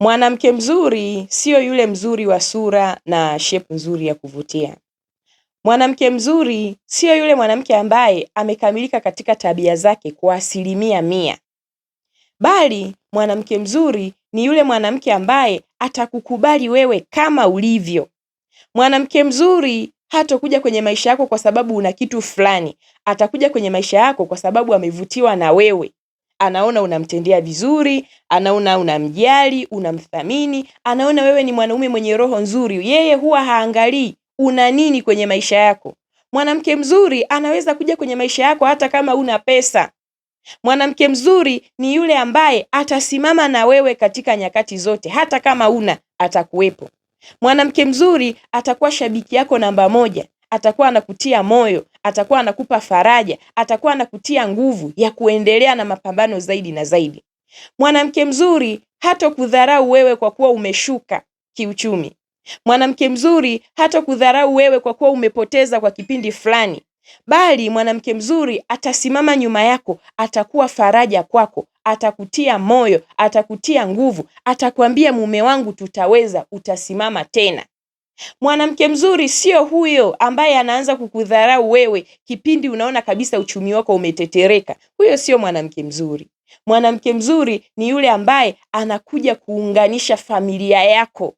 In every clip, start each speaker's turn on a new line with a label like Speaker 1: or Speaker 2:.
Speaker 1: Mwanamke mzuri sio yule mzuri wa sura na shepu nzuri ya kuvutia. Mwanamke mzuri sio yule mwanamke ambaye amekamilika katika tabia zake kwa 100%. Bali mwanamke mzuri ni yule mwanamke ambaye atakukubali wewe kama ulivyo. Mwanamke mzuri hatakuja kwenye maisha yako kwa sababu una kitu fulani. Atakuja kwenye maisha yako kwa sababu amevutiwa na wewe. Anaona unamtendea vizuri, anaona unamjali, unamthamini, anaona wewe ni mwanaume mwenye roho nzuri. Yeye huwa haangalii una nini kwenye maisha yako. Mwanamke mzuri anaweza kuja kwenye maisha yako hata kama una pesa. Mwanamke mzuri ni yule ambaye atasimama na wewe katika nyakati zote, hata kama una atakuwepo. Mwanamke mzuri atakuwa shabiki yako namba 1. Atakuwa anakutia moyo, atakuwa anakupa faraja, atakuwa anakutia nguvu ya kuendelea na mapambano zaidi na zaidi. Mwanamke mzuri hatokudharau wewe kwa kuwa umeshuka kiuchumi. Mwanamke mzuri hatokudharau wewe kwa kuwa umepoteza kwa kipindi fulani. Bali mwanamke mzuri atasimama nyuma yako, atakuwa faraja kwako, atakutia moyo, atakutia nguvu, atakwambia mume wangu tutaweza, utasimama tena. Mwanamke mzuri sio huyo ambaye anaanza kukudharau wewe kipindi unaona kabisa uchumi wako umetetereka. Huyo sio mwanamke mzuri. Mwanamke mzuri ni yule ambaye anakuja kuunganisha familia yako.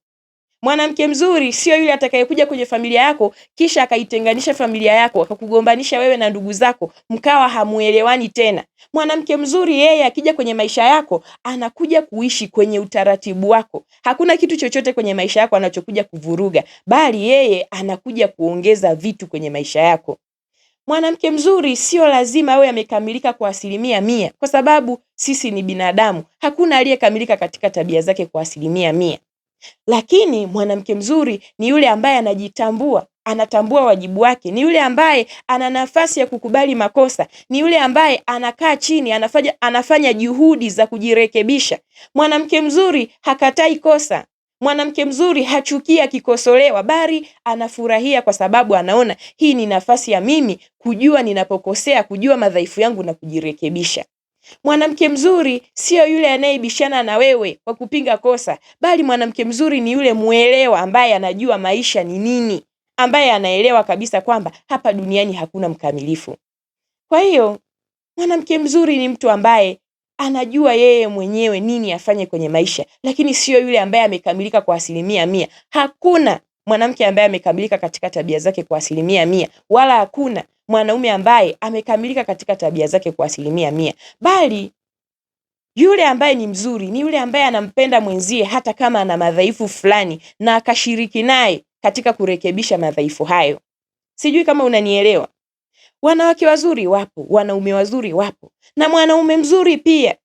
Speaker 1: Mwanamke mzuri sio yule atakayekuja kwenye familia yako kisha akaitenganisha familia yako, akakugombanisha wewe na ndugu zako, mkawa hamuelewani tena. Mwanamke mzuri yeye akija kwenye maisha yako anakuja kuishi kwenye utaratibu wako. Hakuna kitu chochote kwenye maisha yako anachokuja kuvuruga, bali yeye anakuja kuongeza vitu kwenye maisha yako. Mwanamke mzuri sio lazima awe amekamilika kwa 100%, kwa sababu sisi ni binadamu. Hakuna aliyekamilika katika tabia zake kwa 100%. Lakini mwanamke mzuri ni yule ambaye anajitambua, anatambua wajibu wake, ni yule ambaye ana nafasi ya kukubali makosa, ni yule ambaye anakaa chini, anafanya juhudi za kujirekebisha. Mwanamke mzuri hakatai kosa. Mwanamke mzuri hachukia akikosolewa, bali anafurahia kwa sababu anaona hii ni nafasi ya mimi kujua ninapokosea, kujua madhaifu yangu na kujirekebisha. Mwanamke mzuri sio yule anayebishana na wewe kwa kupinga kosa, bali mwanamke mzuri ni yule muelewa ambaye anajua maisha ni nini, ambaye anaelewa kabisa kwamba hapa duniani hakuna mkamilifu. Kwa hiyo mwanamke mzuri ni mtu ambaye anajua yeye mwenyewe nini afanye kwenye maisha, lakini sio yule ambaye amekamilika kwa 100%. Hakuna mwanamke ambaye amekamilika katika tabia zake kwa 100%, wala hakuna mwanaume ambaye amekamilika katika tabia zake kwa 100%. Bali yule ambaye ni mzuri ni yule ambaye anampenda mwenzie hata kama ana madhaifu fulani na akashiriki naye katika kurekebisha madhaifu hayo. Sijui kama unanielewa. Wanawake wazuri wapo, wanaume wazuri wapo, na mwanaume mzuri pia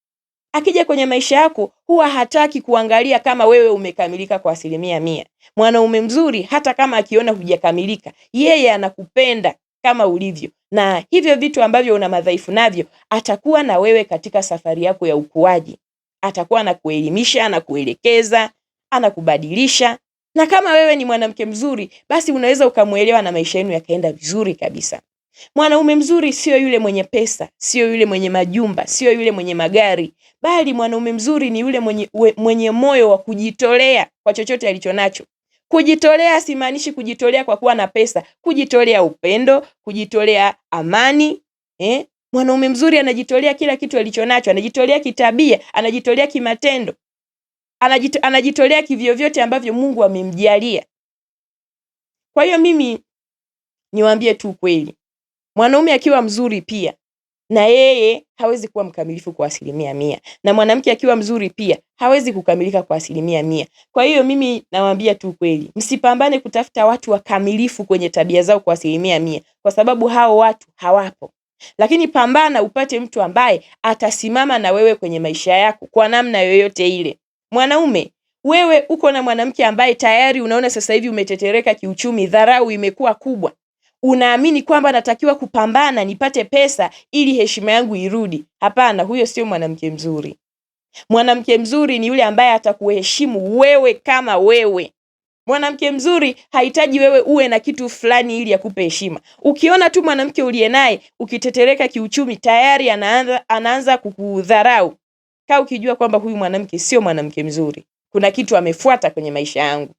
Speaker 1: akija kwenye maisha yako huwa hataki kuangalia kama wewe umekamilika kwa 100%. Mwanaume mzuri hata kama akiona hujakamilika, yeye anakupenda kama ulivyo, na hivyo vitu ambavyo una madhaifu navyo atakuwa na wewe katika safari yako ya ukuaji. Atakuwa anakuelimisha, anakuelekeza, anakubadilisha. Na kama wewe ni mwanamke mzuri, basi unaweza ukamuelewa na maisha yenu yakaenda vizuri kabisa. Mwanaume mzuri sio yule mwenye pesa, sio yule mwenye majumba, sio yule mwenye magari, bali mwanaume mzuri ni yule mwenye moyo wa kujitolea kwa chochote alichonacho. Kujitolea simaanishi kujitolea kwa kuwa na pesa, kujitolea upendo, kujitolea amani. Mwanaume mzuri anajitolea kila kitu alichonacho, anajitolea kitabia, anajitolea kimatendo, anajitolea kivyovyote ambavyo Mungu amemjalia. Kwa hiyo mimi niwaambie tu kweli, mwanaume akiwa mzuri pia na yeye hawezi kuwa mkamilifu kwa 100%, na mwanamke akiwa mzuri pia hawezi kukamilika kwa 100%. Kwa hiyo mimi nawaambia tu kweli, msipambane kutafuta watu wakamilifu kwenye tabia zao kwa 100%, kwa sababu hao watu hawapo. Lakini pambana upate mtu ambaye atasimama na wewe kwenye maisha yako kwa namna yoyote ile. Mwanaume, wewe uko na mwanamke ambaye tayari unaona sasa hivi umetetereka kiuchumi, dharau imekuwa kubwa. Unaamini kwamba natakiwa kupambana nipate pesa ili heshima yangu irudi. Hapana, huyo sio mwanamke mzuri. Mwanamke mzuri ni yule ambaye atakuheshimu wewe kama wewe. Mwanamke mzuri hahitaji wewe uwe na kitu fulani ili akupe heshima. Ukiona tu mwanamke uliye naye ukitetereka kiuchumi tayari anaanza kukudharau, kaa ukijua kwamba huyu mwanamke sio mwanamke mzuri. kuna kitu amefuata kwenye maisha yangu.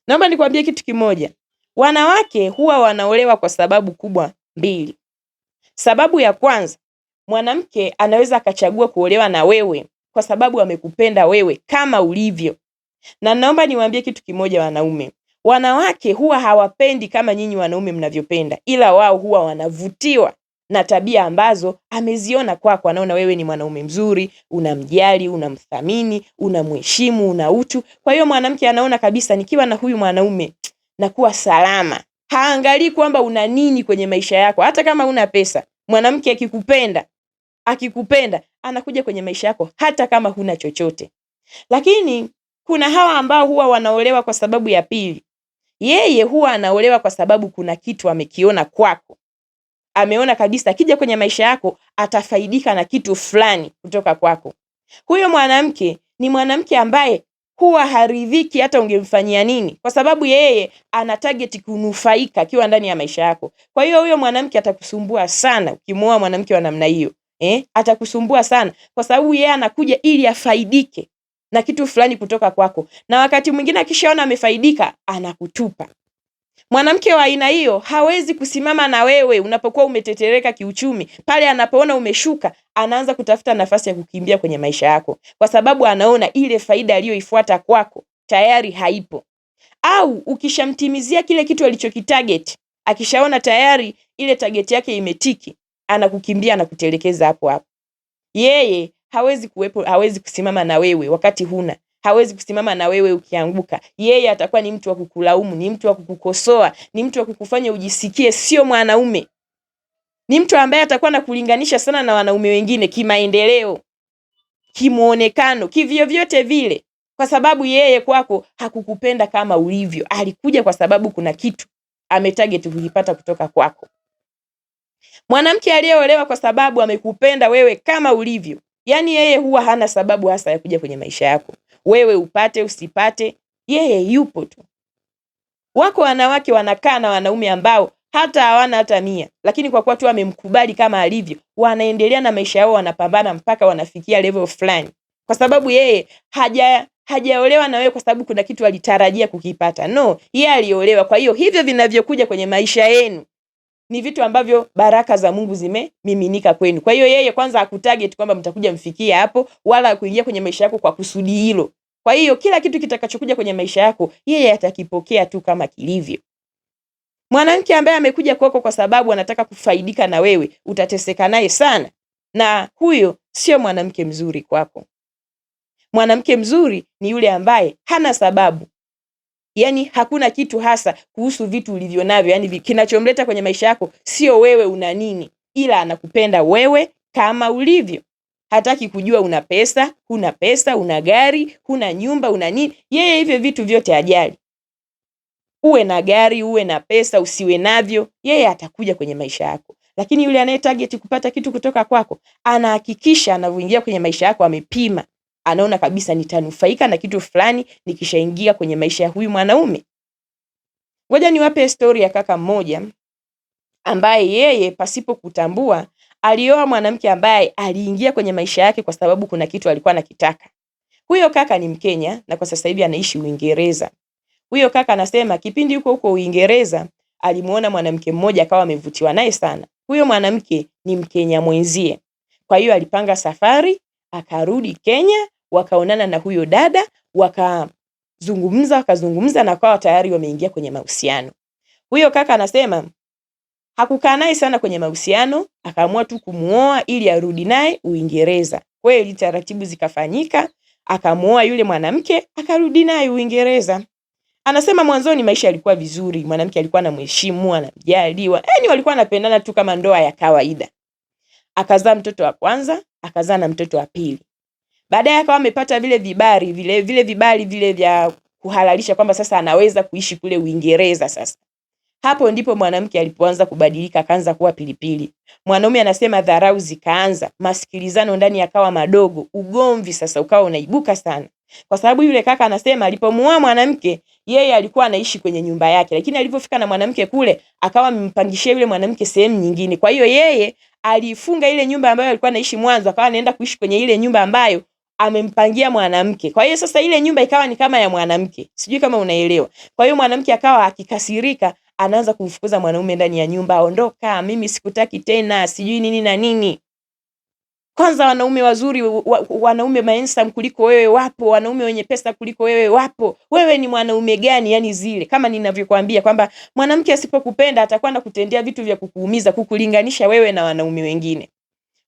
Speaker 1: Naomba nikwambie kitu kimoja. Wanawake huwa wanaolewa kwa sababu kubwa mbili. Sababu ya kwanza, mwanamke anaweza akachagua kuolewa na wewe kwa sababu amekupenda wewe kama ulivyo. Na naomba niwaambie kitu kimoja wanaume. Wanawake huwa hawapendi kama nyinyi wanaume mnavyopenda, ila wao huwa wanavutiwa na tabia ambazo ameziona kwako. Anaona wewe ni mwanaume mzuri, unamjali, unamthamini, unamheshimu, una utu. Kwa hiyo mwanamke anaona kabisa nikiwa na huyu mwanaume nakuwa salama. Haangalii kwamba una nini kwenye maisha yako. Hata kama una pesa, mwanamke akikupenda anakuja kwenye maisha yako hata kama huna chochote. Lakini kuna hawa ambao huwa wanaolewa kwa sababu ya pili. Yeye huwa anaolewa kwa sababu kuna kitu amekiona kwako. Ameona kabisa akija kwenye maisha yako atafaidika na kitu fulani kutoka kwako. Huyo mwanamke ni mwanamke ambaye huwa haridhiki hata ungemfanyia nini, kwa sababu yeye ana target kunufaika akiwa ndani ya maisha yako. Kwa hiyo huyo mwanamke atakusumbua sana ukimwoa mwanamke wa namna hiyo. Atakusumbua sana kwa sababu yeye anakuja ili afaidike na kitu fulani kutoka kwako. Na wakati mwingine akishaona amefaidika anakutupa. Mwanamke wa aina hiyo hawezi kusimama na wewe unapokuwa umetetereka kiuchumi. Pale anapoona umeshuka, anaanza kutafuta nafasi ya kukimbia kwenye maisha yako, kwa sababu anaona ile faida aliyoifuata kwako tayari haipo. Au ukishamtimizia kile kitu alichokitarget, akishaona tayari ile target yake imetiki, anakukimbia na kutelekeza hapo hapo. Yeye hawezi kusimama na wewe wakati huna. Hawezi kusimama na wewe ukianguka. Yeye atakuwa ni mtu wa kukulaumu, ni mtu wa kukukosoa, ni mtu wa kukufanya ujisikie sio mwanaume. Ni mtu ambaye atakuwa na kulinganisha sana na wanaume wengine kimaendeleo, kimuonekano, kivyovyote vile, kwa sababu yeye kwako hakukupenda kama ulivyo. Alikuja kwa sababu kuna kitu ametarget kukipata kutoka kwako. Mwanamke aliyeolewa kwa sababu amekupenda wewe kama ulivyo, yani yeye huwa hana sababu hasa ya kuja kwenye maisha yako. Wewe upate usipate, yeye yupo tu. Wako wanawake wanakaa na wanaume ambao hata hawana hata 100, lakini kwa kuwa tu amemkubali kama alivyo, wanaendelea na maisha yao, wanapambana mpaka wanafikia level fulani, kwa sababu yeye hajaolewa na wewe kwa sababu kuna kitu alitarajia kukipata. No, yeye aliolewa. Kwa hiyo hivyo vinavyokuja kwenye maisha yenu ni vitu ambavyo baraka za Mungu zimemiminika kwenu. Kwa hiyo yeye kwanza hakutarget kwamba mtakuja mfikia hapo, wala kuingia kwenye maisha yako kwa kusudi hilo. Kwa hiyo kila kitu kitakachokuja kwenye maisha yako yeye atakipokea tu kama kilivyo. Mwanamke ambaye amekuja kwako kwa sababu anataka kufaidika na wewe, utateseka naye sana, na huyo sio mwanamke mzuri kwako. Mwanamke mzuri ni yule ambaye hana sababu. Yani hakuna kitu hasa kuhusu vitu ulivyo navyo, yani kinachomleta kwenye maisha yako sio wewe una nini, ila anakupenda wewe kama ulivyo. Hataki kujua una pesa, huna pesa, una gari, huna nyumba, una nini. Yeye hivyo vitu vyote hajali. Uwe na gari, uwe na pesa, usiwe navyo, yeye atakuja kwenye maisha yako. Lakini yule anaye target kupata kitu kutoka kwako, anahakikisha anavyoingia kwenye maisha yako amepima. Anaona kabisa nitanufaika na kitu fulani nikishaingia kwenye maisha ya huyu mwanaume. Ngoja niwape story ya kaka mmoja ambaye yeye pasipo kutambua alioa mwanamke ambaye aliingia kwenye maisha yake kwa sababu kuna kitu alikuwa anakitaka. Huyo kaka ni Mkenya na kwa sasa hivi anaishi Uingereza. Huyo kaka anasema kipindi huko Uingereza alimuona mwanamke mmoja akawa amevutiwa naye sana. Huyo mwanamke ni Mkenya mwenzie. Kwa hiyo alipanga safari, akarudi Kenya, wakaonana na huyo dada, wakazungumza na kwa tayari wameingia kwenye mahusiano. Huyo kaka anasema hakukaa naye sana kwenye mahusiano, akaamua tu kumuoa ili arudi naye Uingereza. Kweli taratibu zikafanyika, akamuoa yule mwanamke, akarudi naye Uingereza. Anasema mwanzoni maisha yalikuwa vizuri, mwanamke alikuwa anamheshimu, anamjaliwa. Yaani walikuwa wanapendana tu kama ndoa ya kawaida. Akazaa mtoto wa kwanza, akazaa na mtoto wa pili. Baadaye akawa amepata vile vibali vya kuhalalisha kwamba sasa anaweza kuishi kule Uingereza sasa. Hapo ndipo mwanamke alipoanza kubadilika, akaanza kuwa pilipili. Mwanaume anasema dharau zikaanza, masikilizano ndani yakawa madogo, ugomvi sasa ukawa unaibuka sana. Kwa sababu yule kaka anasema alipomuoa mwanamke, yeye alikuwa anaishi kwenye nyumba yake, lakini alipofika na mwanamke kule, akawa amempangishia yule mwanamke sehemu nyingine. Kwa hiyo yeye alifunga ile nyumba ambayo alikuwa anaishi mwanzo, akawa anaenda kuishi kwenye ile nyumba ambayo amempangia mwanamke. Kwa hiyo sasa ile nyumba ikawa ni kama ya mwanamke. Sijui kama unaelewa. Kwa hiyo mwanamke akawa akikasirika, anaanza kumfukuza mwanaume ndani ya nyumba, ondoka, mimi sikutaki tena, sijui nini na nini. Kwanza wanaume wazuri, wanaume handsome kuliko wewe wapo, wanaume wenye pesa kuliko wewe wapo. Wewe ni mwanaume gani? Yani zile kama ninavyokuambia kwamba mwanamke asipokupenda atakuwa anakutendea vitu vya kukuumiza, kukulinganisha wewe na wanaume wengine.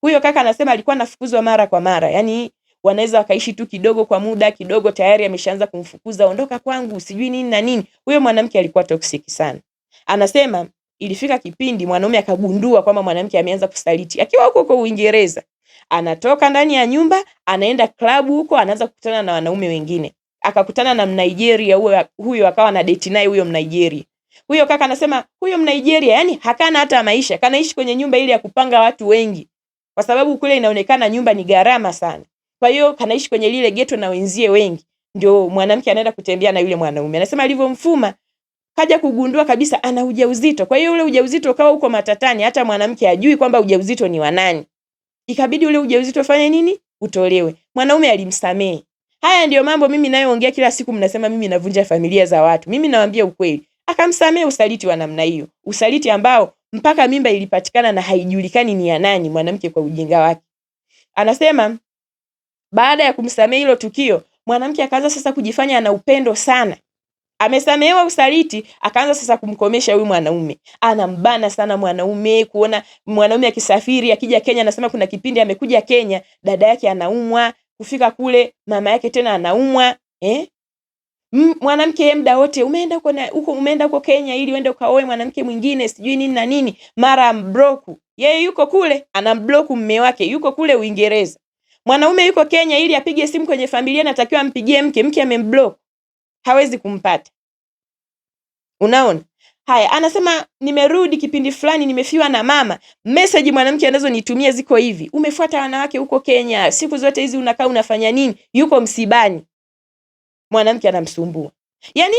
Speaker 1: Huyo kaka anasema alikuwa anafukuzwa mara kwa mara. Yani wanaweza wakaishi tu kidogo, kwa muda kidogo tayari ameshaanza kumfukuza, ondoka kwangu, sijui nini na nini. Huyo mwanamke alikuwa toxic sana. Anasema ilifika kipindi mwanaume akagundua kwamba mwanamke ameanza kusaliti. Akiwa huko Uingereza, anatoka ndani ya nyumba, anaenda klabu huko, anaanza kukutana na wanaume wengine. Akakutana na Mnigeria, huyo akawa na date naye huyo Mnigeria. Huyo kaka anasema huyo Mnigeria yani hakana hata maisha, kanaishi kwenye nyumba ile ya kupanga watu wengi. Kwa sababu kule inaonekana nyumba ni gharama sana. Kwa hiyo kanaishi kwenye lile ghetto na wenzie wengi. Ndio mwanamke anaenda kutembea na yule mwanaume. Anasema alivyomfuma kaja kugundua kabisa ana ujauzito. Kwa hiyo ule ujauzito ukawa uko matatani, hata mwanamke hajui kwamba ujauzito ni wa nani. Ikabidi ule ujauzito fanye nini? Utolewe. Mwanaume alimsamehe. Haya ndio mambo mimi nayoongea kila siku, mnasema mimi navunja familia za watu. Mimi nawaambia ukweli. Akamsamehe usaliti wa namna hiyo. Usaliti ambao mpaka mimba ilipatikana na haijulikani ni ya nani, mwanamke kwa ujinga wake. Anasema baada ya kumsamehe hilo tukio, mwanamke akaanza sasa kujifanya ana upendo sana. Amesamehewa usaliti, akaanza sasa kumkomesha huyu mwanaume. Anambana sana mwanaume, kuona mwanaume akisafiri akija Kenya. Anasema kuna kipindi amekuja Kenya, dada yake anaumwa, kufika kule mama yake tena anaumwa. Mwanamke muda wote umeenda huko Kenya ili uende ukaoe mwanamke mwingine, sijui nini na nini, mara mbloku. Yeye yuko kule anambloku mume wake, yuko kule Uingereza. Mwanaume yuko Kenya ili apige simu kwenye familia, natakiwa ampigie mke amemblock. Hawezi kumpata. Unaona? Haya, anasema nimerudi kipindi fulani nimefiwa na mama. Message mwanamke anazonitumia ziko hivi: umefuata wanawake huko Kenya, siku zote hizi unakaa unafanya nini? Yuko msibani. Mwanamke anamsumbua. Yaani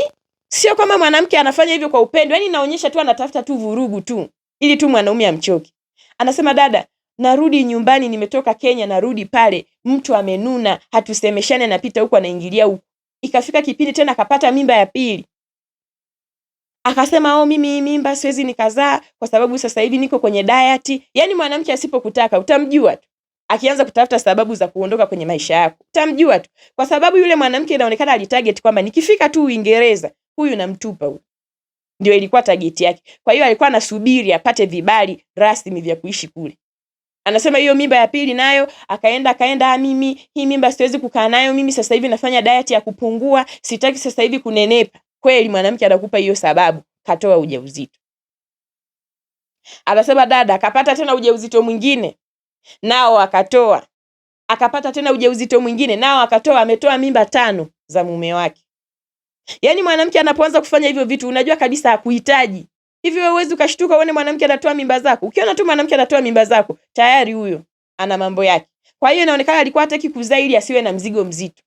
Speaker 1: sio kama mwanamke anafanya hivyo kwa upendo, yaani inaonyesha tu anatafuta tu vurugu tu ili tu mwanaume amchoke. Anasema dada, narudi nyumbani, nimetoka Kenya, narudi pale, mtu amenuna, hatusemeshane, anapita huko anaingilia huko. Ikafika kipindi tena akapata mimba ya pili. Akasema mimi mimba siwezi nikazaa kwa sababu sasa hivi niko kwenye diet. Yaani mwanamke asipokutaka utamjua tu. Akianza kutafuta sababu za kuondoka kwenye maisha yako, utamjua tu. Kwa sababu yule mwanamke inaonekana alitarget kwamba nikifika tu Uingereza, huyu namtupa huyu. Ndio ilikuwa target yake. Kwa hiyo alikuwa anasubiri apate vibali rasmi vya kuishi kule. Anasema hiyo mimba ya pili nayo akaenda mimi hii mimba siwezi kukaa nayo, mimi sasa hivi nafanya diet ya kupungua, sitaki sasa hivi kunenepa. Kweli mwanamke anakupa hiyo sababu, katoa ujauzito. Anasema dada akapata tena ujauzito mwingine, nao akatoa. Akapata tena ujauzito mwingine, nao akatoa. Ametoa mimba 5 za mume wake. Yaani mwanamke anapoanza kufanya hivyo vitu unajua kabisa hakuhitaji. Hivi wewe huwezi ukashtuka uone mwanamke anatoa mimba zako. Ukiona tu mwanamke anatoa mimba zako, tayari huyo ana mambo yake. Kwa hiyo inaonekana alikuwa hataki kuzaa ili asiwe na mzigo mzito.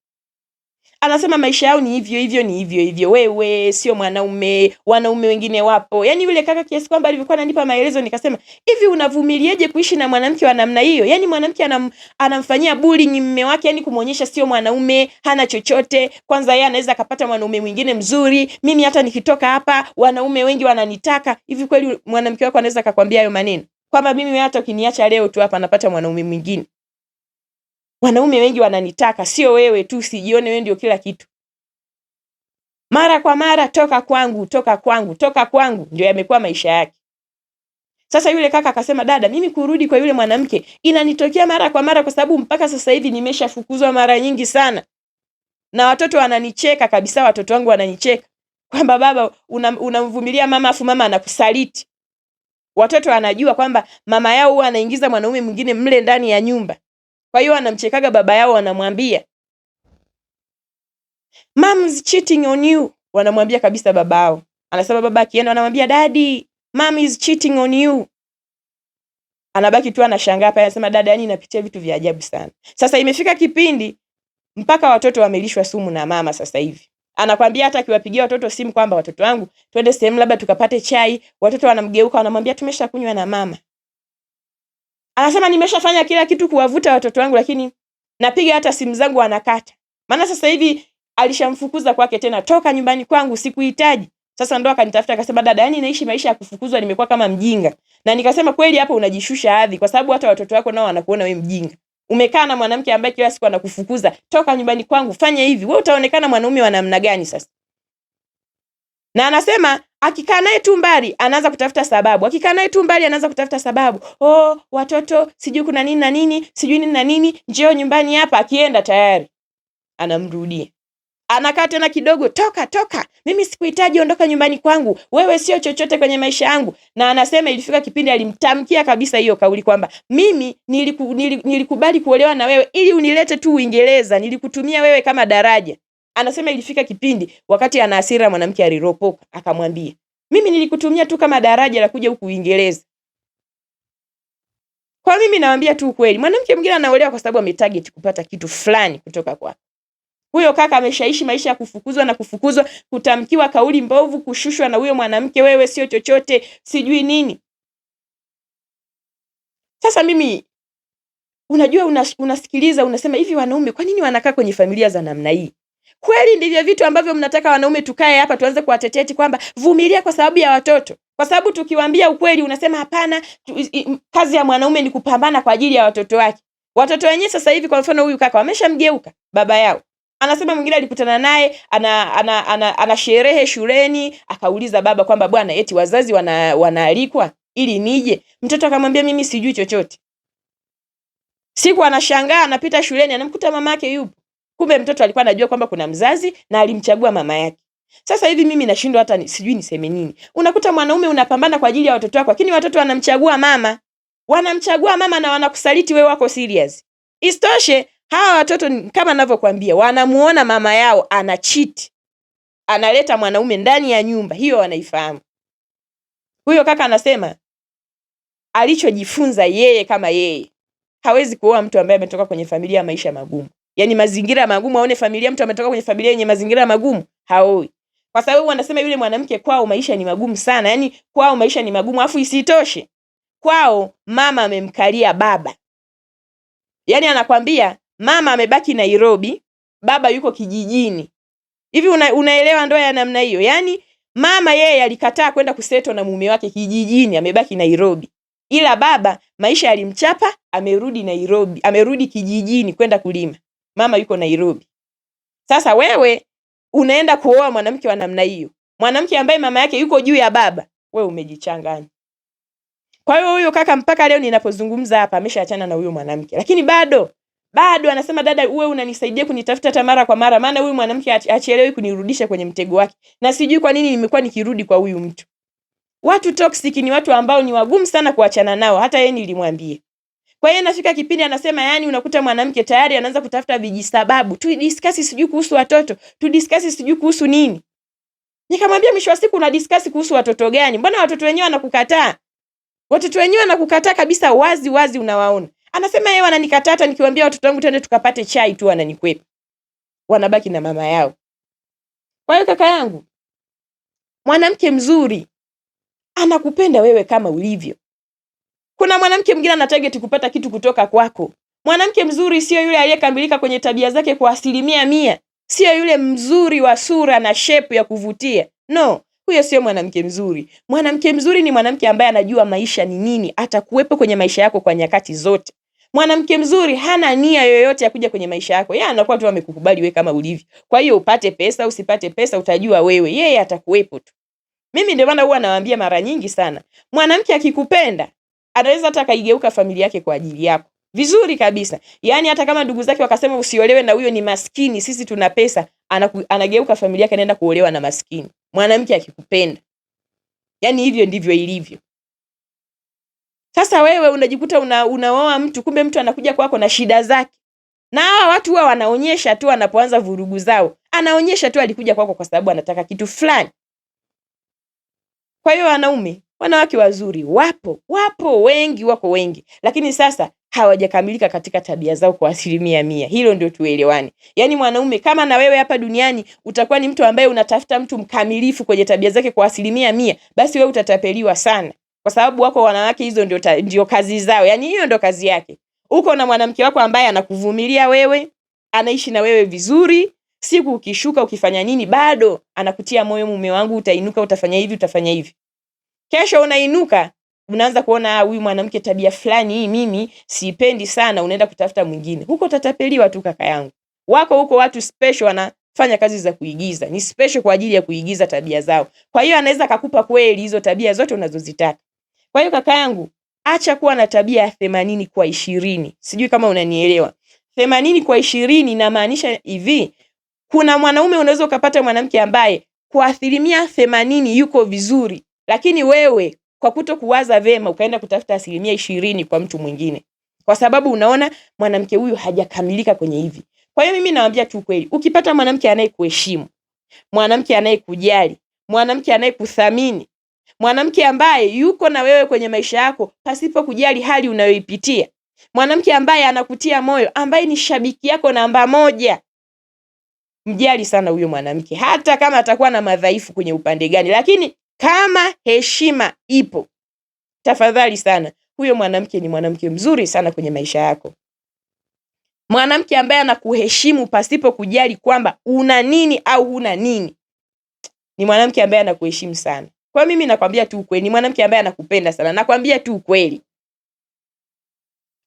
Speaker 1: Anasema maisha yao ni hivyo. Wewe sio mwanaume, wanaume wengine wapo. Yaani yule kaka kiasi kwamba alivyokuwa ananipa maelezo nikasema, hivi unavumilieje kuishi na mwanamke wa namna hiyo? Yaani mwanamke anamfanyia bullying mume wake, yani kumuonyesha sio mwanaume, hana chochote. Kwanza yeye anaweza akapata mwanaume mwingine mzuri. Mimi hata nikitoka hapa wanaume wengi wananitaka. Hivi kweli mwanamke wako anaweza akakwambia hayo maneno? Kwamba mimi hata ukiniacha leo tu hapa napata mwanaume mwingine. Wanaume wengi wananitaka, sio wewe tu, sijione wewe ndio kila kitu. Mara kwa mara toka kwangu, ndio yamekuwa maisha yake. Sasa yule kaka akasema dada, mimi kurudi kwa yule mwanamke inanitokea mara kwa mara kwa sababu mpaka sasa hivi nimeshafukuzwa mara nyingi sana. Na watoto wananicheka kabisa, watoto wangu wananicheka. Kwamba baba unamvumilia mama afu mama anakusaliti. Watoto wanajua kwamba mama yao huwa anaingiza mwanaume mwingine mle ndani ya nyumba. Kwa hiyo anamchekaga baba yao, wanamwambia mom's cheating on you. Wanamwambia kabisa baba yao. Anasema baba akienda anamwambia daddy, mom is cheating on you. Anabaki tu anashangaa hapa, anasema dada, yani inapitia vitu vya ajabu sana. Sasa imefika kipindi mpaka watoto wamelishwa sumu na mama sasa hivi. Anakwambia hata akiwapigia watoto simu kwamba watoto wangu twende sehemu labda tukapate chai, watoto wanamgeuka wanamwambia tumeshakunywa na mama. Anasema nimeshafanya kila kitu kuwavuta watoto wangu lakini napiga hata simu zangu anakata. Maana sasa hivi alishamfukuza kwake tena, toka nyumbani kwangu, sikuhitaji. Sasa ndo akanitafuta akasema, dada, yani naishi maisha ya kufukuzwa, nimekuwa kama mjinga. Na nikasema kweli, hapa unajishusha hadhi, kwa sababu hata watoto wako nao wanakuona wewe mjinga. Umekaa na mwanamke ambaye kila siku anakufukuza, toka nyumbani kwangu, fanya hivi. Wewe utaonekana mwanaume wa namna gani sasa? Na anasema akikaa naye tu mbali anaanza kutafuta sababu. Akikaa naye tu mbali anaanza kutafuta sababu. Oh, watoto, sijui kuna nini na nini, sijui nini na nini, njoo nyumbani hapa. Akienda tayari anamrudia. Anakaa tena kidogo, toka. Mimi sikuhitaji, ondoka nyumbani kwangu. Wewe sio chochote kwenye maisha yangu. Na anasema ilifika kipindi alimtamkia kabisa hiyo kauli kwamba mimi nilikubali kuolewa na wewe ili unilete tu Uingereza, nilikutumia wewe kama daraja. Anasema ilifika kipindi wakati ana hasira mwanamke aliropoka, akamwambia, mimi nilikutumia tu kama daraja la kuja huku Uingereza. Kwa mimi nawaambia tu kweli, mwanamke mwingine anaolewa kwa sababu ametarget kupata kitu fulani kutoka kwako. Huyo kaka ameshaishi maisha ya kufukuzwa, kutamkiwa kauli mbovu, kushushwa na huyo mwanamke, wewe sio chochote, sijui nini. Sasa mimi unajua unasikiliza unasema hivi, wanaume kwa nini wanakaa kwenye familia za namna hii? Kweli ndivyo vitu ambavyo mnataka wanaume tukae hapa tuanze kuwateteti kwamba vumilia kwa sababu ya watoto? Kwa sababu tukiwaambia ukweli unasema hapana, kazi ya mwanaume ni kupambana kwa ajili ya watoto wake. Watoto wenyewe sasa hivi kwa mfano huyu kaka wameshamgeuka baba yao. Anasema mwingine alikutana naye ana sherehe shuleni, akauliza baba kwamba bwana, eti wazazi wanaalikwa ili nije. Mtoto akamwambia mimi sijui chochote. Siku anashangaa anapita shuleni anamkuta mama yake yupo. Kumbe mtoto alikuwa anajua kwamba kuna mzazi na alimchagua mama yake. Sasa hivi mimi nashindwa hata sijui niseme nini. Unakuta mwanaume unapambana kwa ajili ya watoto wako, lakini watoto wanamchagua mama. Wanamchagua mama na wanakusaliti wewe, wako serious. Isitoshe hawa watoto kama ninavyokuambia wanamuona mama yao ana cheat. Analeta mwanaume ndani ya nyumba, hiyo wanaifahamu. Huyo kaka anasema alichojifunza yeye kama yeye, hawezi kuoa mtu ambaye ametoka kwenye familia ya maisha magumu. Yaani mazingira magumu, aone familia mtu ametoka kwenye familia yenye mazingira magumu, haoi. Kwa sababu wanasema yule mwanamke kwao maisha ni magumu sana, yaani kwao maisha ni magumu, afu isitoshe kwao mama amemkalia baba. Yaani anakwambia mama amebaki Nairobi, baba yuko kijijini. Hivi unaelewa ndoa ya namna hiyo? Yaani mama yeye alikataa kwenda kuseto na mume wake kijijini, amebaki Nairobi. Ila baba maisha yalimchapa, amerudi Nairobi, amerudi kijijini kwenda kulima. Mama yuko Nairobi. Sasa wewe unaenda kuoa mwanamke wa namna hiyo, mwanamke ambaye mama yake yuko juu ya baba, wewe umejichanganya. Kwa hiyo huyo kaka mpaka leo ninapozungumza hapa ameshaachana na huyo mwanamke, lakini bado anasema dada, uwe unanisaidia kunitafuta tamara kwa mara, maana huyu mwanamke achielewi kunirudisha kwenye mtego wake, na sijui kwa nini nimekuwa nikirudi kwa huyu mtu. Watu toxic ni watu ambao ni wagumu sana kuachana nao, hata yeye nilimwambia. Kwa hiyo nafika kipindi anasema yani unakuta mwanamke tayari anaanza kutafuta vijisababu. Tu discuss sijui kuhusu watoto, tu discuss sijui kuhusu nini. Nikamwambia mwisho wa siku una discuss kuhusu watoto gani? Mbona watoto wenyewe wanakukataa? Watoto wenyewe wanakukataa kabisa, wazi unawaona. Anasema yeye wananikataa, hata nikiwaambia watoto wangu twende tukapate chai tu wananikwepa. Wanabaki na mama yao. Kwa hiyo kaka yangu, mwanamke mzuri anakupenda wewe kama ulivyo. Kuna mwanamke mwingine ana target kupata kitu kutoka kwako. Mwanamke mzuri sio yule aliyekamilika kwenye tabia zake kwa 100%. Sio yule mzuri wa sura na shape ya kuvutia. No, huyo sio mwanamke mzuri. Mwanamke mzuri ni mwanamke ambaye anajua maisha ni nini, atakuwepo kwenye maisha yako kwa nyakati zote. Mwanamke mzuri hana nia yoyote ya kuja kwenye maisha yako. Yeye anakuwa tu amekukubali wewe kama ulivyo. Kwa hiyo upate pesa usipate pesa utajua wewe. Yeye atakuwepo tu. Mimi ndio maana huwa nawaambia mara nyingi sana, mwanamke akikupenda anaweza hata kaigeuka familia yake kwa ajili yako. Vizuri kabisa. Yaani hata kama ndugu zake wakasema usiolewe na huyo ni maskini, sisi tuna pesa, anageuka familia yake anaenda kuolewa na maskini. Mwanamke akikupenda. Yaani hivyo ndivyo ilivyo. Sasa wewe unajikuta unaoa mtu, kumbe mtu anakuja kwako na shida zake. Na hawa watu huwa wanaonyesha tu wanapoanza vurugu zao. Anaonyesha tu alikuja kwako kwa sababu anataka kitu fulani. Kwa hiyo wanawake wazuri wapo wengi, lakini sasa hawajakamilika katika tabia zao kwa 100%. Hilo ndio tuelewane. Yaani mwanaume kama na wewe hapa duniani utakuwa ni mtu ambaye unatafuta mtu mkamilifu kwenye tabia zake kwa 100%, basi wewe utatapeliwa sana. Kwa sababu wako wanawake hizo ndio kazi zao. Yaani hiyo ndio kazi yake. Uko na mwanamke wako ambaye anakuvumilia wewe, anaishi na wewe vizuri, siku ukishuka ukifanya nini bado anakutia moyo, mume wangu utainuka, utafanya hivi, utafanya hivi. Kesho unainuka, unaanza kuona huyu mwanamke tabia fulani hii mimi siipendi sana, unaenda kutafuta mwingine. Huko utatapeliwa tu kaka yangu. Wako huko watu special wanafanya kazi za kuigiza. Ni special kwa ajili ya kuigiza tabia zao. Kwa hiyo anaweza kukupa kweli hizo tabia zote unazozitaka. Kwa hiyo kaka yangu, acha kuwa na tabia ya 80 kwa 20. Sijui kama unanielewa. 80 kwa 20 inamaanisha hivi, kuna mwanaume unaweza ukapata mwanamke ambaye kwa 80% yuko vizuri, lakini wewe kwa kutokuwaza vema ukaenda kutafuta 20% kwa mtu mwingine. Kwa sababu unaona mwanamke huyu hajakamilika kwenye hivi. Kwa hiyo mimi nawaambia tu kweli, ukipata mwanamke anayekuheshimu, mwanamke anayekujali, mwanamke anayekuthamini, mwanamke ambaye yuko na wewe kwenye maisha yako pasipo kujali hali unayoipitia, mwanamke ambaye anakutia moyo, ambaye ni shabiki yako namba 1, mjali sana huyo mwanamke, hata kama atakuwa na madhaifu kwenye upande gani, lakini kama heshima ipo, tafadhali sana, huyo mwanamke ni mwanamke mzuri sana kwenye maisha yako. Mwanamke ambaye anakuheshimu pasipo kujali kwamba una nini au huna nini, ni mwanamke ambaye anakuheshimu sana. Kwa mimi nakwambia tu ukweli, ni mwanamke ambaye anakupenda sana. Nakwambia tu ukweli.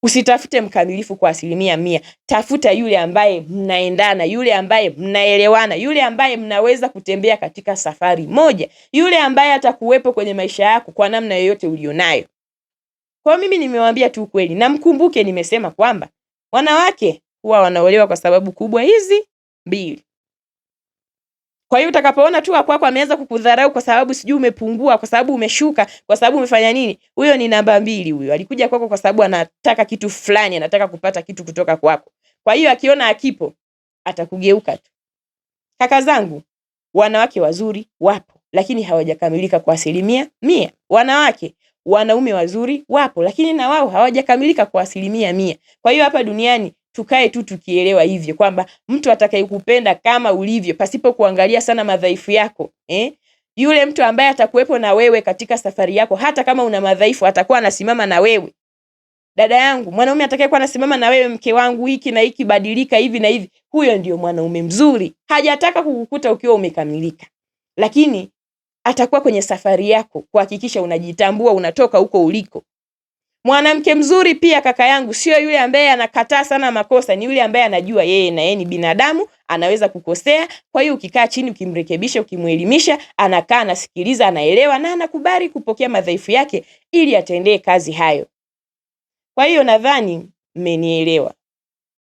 Speaker 1: Usitafute mkamilifu kwa 100%. Tafuta yule ambaye mnaendana, yule ambaye mnaelewana, yule ambaye mnaweza kutembea katika safari moja, yule ambaye atakuwepo kwenye maisha yako kwa namna yoyote ulionayo. Kwa mimi nimewaambia tu ukweli, na mkumbuke nimesema kwamba wanawake huwa wanaolewa kwa sababu kubwa hizi 2. Kwa hiyo utakapoona tu kwako ameanza kukudharau kwa sababu sijui umepungua, kwa sababu umeshuka, kwa sababu umefanya nini, huyo ni namba 2 huyo. Alikuja kwako kwa sababu anataka kitu fulani, anataka kupata kitu kutoka kwako. Kwa hiyo akiona akipo, atakugeuka tu. Kaka zangu, wanawake wazuri wapo, lakini hawajakamilika kwa 100%. Wanaume wazuri wapo, lakini na wao hawajakamilika kwa 100%. Kwa hiyo hapa duniani tukae tu tukielewa hivyo kwamba mtu atakayekupenda kama ulivyo pasipo kuangalia sana madhaifu yako, yule mtu ambaye atakuwepo na wewe katika safari yako, hata kama una madhaifu atakuwa anasimama na wewe. Dada yangu, mwanaume atakayekuwa anasimama na wewe, mke wangu, hiki na hiki badilika hivi na hivi, huyo ndio mwanaume mzuri. Hajataka kukukuta ukiwa umekamilika, lakini atakuwa kwenye safari yako kuhakikisha unajitambua, unatoka huko uliko. Mwanamke mzuri pia kaka yangu sio yule ambaye anakataa sana makosa, ni yule ambaye anajua yeye na yeye ni binadamu, anaweza kukosea. Kwa hiyo ukikaa chini, ukimrekebisha, ukimuelimisha, anakaa, anasikiliza, anaelewa na anakubali kupokea madhaifu yake ili atendee kazi hayo. Kwa hiyo nadhani mmenielewa.